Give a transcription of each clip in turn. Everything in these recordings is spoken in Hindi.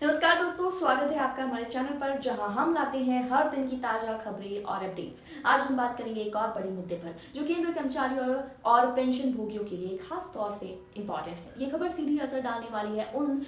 नमस्कार दोस्तों, स्वागत है आपका हमारे चैनल पर जहां हम लाते हैं हर दिन की ताजा खबरें और अपडेट्स। आज हम बात करेंगे एक और बड़े मुद्दे पर जो केंद्र कर्मचारियों और पेंशन भोगियों के लिए खास तौर से इम्पोर्टेंट है। ये खबर सीधी असर डालने वाली है उन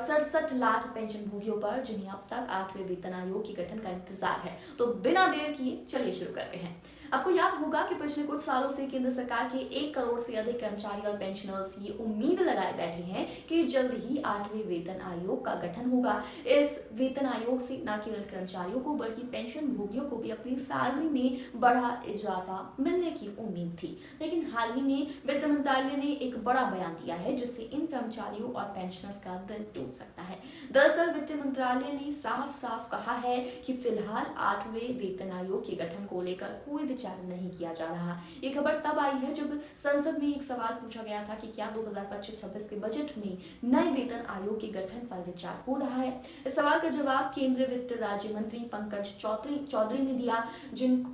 67 लाख पेंशन भोगियों पर जिन्हें अब तक 8वें वेतन आयोग के गठन का इंतजार है। तो बिना देर किए चलिए शुरू करते हैं। आपको याद होगा कि पिछले कुछ सालों से केंद्र सरकार के 1 करोड़ से अधिक कर्मचारी और पेंशनर्स ये उम्मीद लगाए बैठे हैं कि जल्द ही 8वें वेतन आयोग का गठन होगा। इस वेतन आयोग से न केवल कर्मचारियों को बल्कि पेंशन भोगियों को भी अपनी सैलरी में बड़ा इजाफा मिलने की उम्मीद थी। लेकिन हाल ही में वित्त मंत्रालय ने एक बड़ा बयान दिया है जिससे इन कर्मचारियों और पेंशनर्स का दिल टूट सकता है। दरअसल वित्त मंत्रालय ने साफ साफ कहा है कि फिलहाल 8वें वेतन आयोग के गठन को लेकर कोई विचार नहीं किया जा रहा। ये खबर तब आई है जब संसद में एक सवाल पूछा गया था कि क्या 2025-26 के बजट में नए वेतन आयोग के गठन पर विचार हो रहा है। इस सवाल का जवाब केंद्रीय वित्त राज्य मंत्री पंकज चौधरी ने दिया।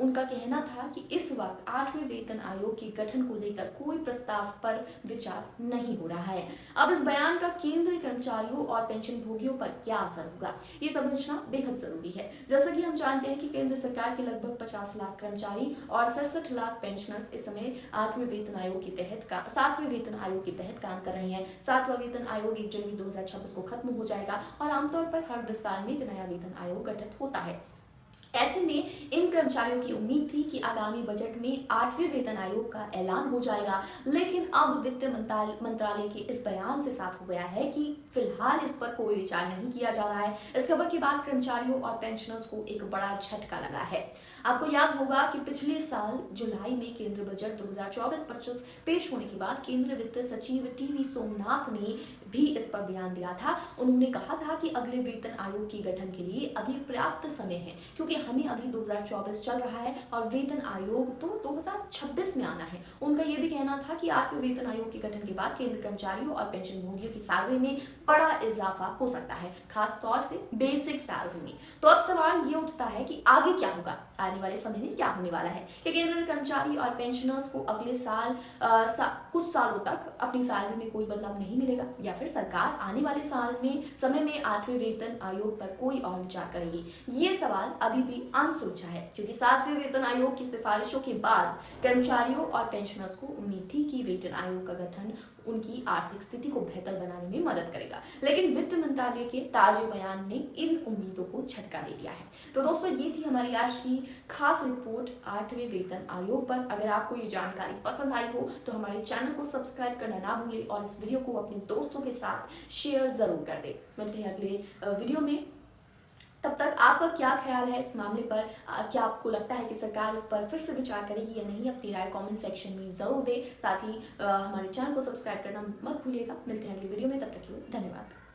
उनका कहना था कि इस वक्त 8वें वेतन आयोग के गठन को लेकर कोई प्रस्ताव पर विचार नहीं हो रहा है। अब इस बयान का केंद्रीय कर्मचारियों और पेंशन भोगियों पर क्या असर होगा, ये समझना बेहद जरूरी है। जैसा कि हम जानते हैं कि केंद्र सरकार के लगभग 50 लाख कर्मचारी और 67 लाख पेंशनर्स इस समय 8वें वेतन आयोग के तहत 7वें वेतन आयोग के तहत काम कर रहे हैं। 7वां वेतन आयोग 1 जनवरी 2026 को खत्म हो जाएगा और आमतौर पर हर 10 साल में एक नया वेतन आयोग गठित होता है। ऐसे में इन कर्मचारियों की उम्मीद थी कि आगामी बजट में 8वें वेतन आयोग का ऐलान हो जाएगा, लेकिन अब वित्त मंत्रालय के इस बयान से साफ हो गया है कि फिलहाल इस पर कोई विचार नहीं किया जा रहा है। इस खबर के बाद कर्मचारियों और पेंशनर्स को एक बड़ा झटका लगा है। आपको याद होगा कि पिछले साल जुलाई में केंद्र बजट 2024-25 पेश होने के बाद केंद्रीय वित्त सचिव टीवी सोमनाथ ने भी इस पर बयान दिया था। उन्होंने कहा था कि अगले वेतन आयोग के गठन के लिए अभी पर्याप्त समय है क्योंकि हमें अभी 2024 चल रहा है और वेतन आयोग तो 2026 में आना है। उनका यह भी कहना था कि 8वें वेतन आयोग के गठन के बाद केंद्र कर्मचारियों और पेंशन भोगियों की सैलरी में बड़ा इजाफा हो सकता है, खास तौर से बेसिक सैलरी में। तो अब सवाल ये उठता है कि आगे क्या होगा, आने वाले समय में क्या होने वाला है। कि केंद्र कर्मचारी और पेंशनर्स को अगले साल कुछ सालों तक अपनी सैलरी में कोई बदलाव नहीं मिलेगा या फिर सरकार आने वाले साल में समय में 8वें वेतन आयोग पर कोई और विचार करेगी। ये सवाल अभी भी अनसुलझा है क्योंकि 7वें वेतन आयोग की सिफारिशों के बाद कर्मचारियों और पेंशनर्स को उम्मीद थी कि वेतन आयोग का गठन उनकी आर्थिक स्थिति को बेहतर बनाने में मदद करेगा, लेकिन वित्त मंत्रालय के ताजे बयान ने इन उम्मीदों को झटका दे दिया है। तो दोस्तों, ये थी हमारी आज की खास रिपोर्ट 8वें वेतन आयोग पर। अगर आपको ये जानकारी पसंद आई हो तो हमारे चैनल को सब्सक्राइब करना ना भूलें और इस वीडियो को अपने दोस्तों के साथ शेयर जरूर कर दें। मिलते हैं अगले वीडियो में। तब तक आपका क्या ख्याल है इस मामले पर? क्या आपको लगता है कि सरकार इस पर फिर से विचार करेगी या नहीं? अपनी राय कमेंट सेक्शन में जरूर दें। साथ ही हमारे चैनल को सब्सक्राइब करना मत भूलिएगा। मिलते हैं अगली वीडियो में, तब तक के लिए धन्यवाद।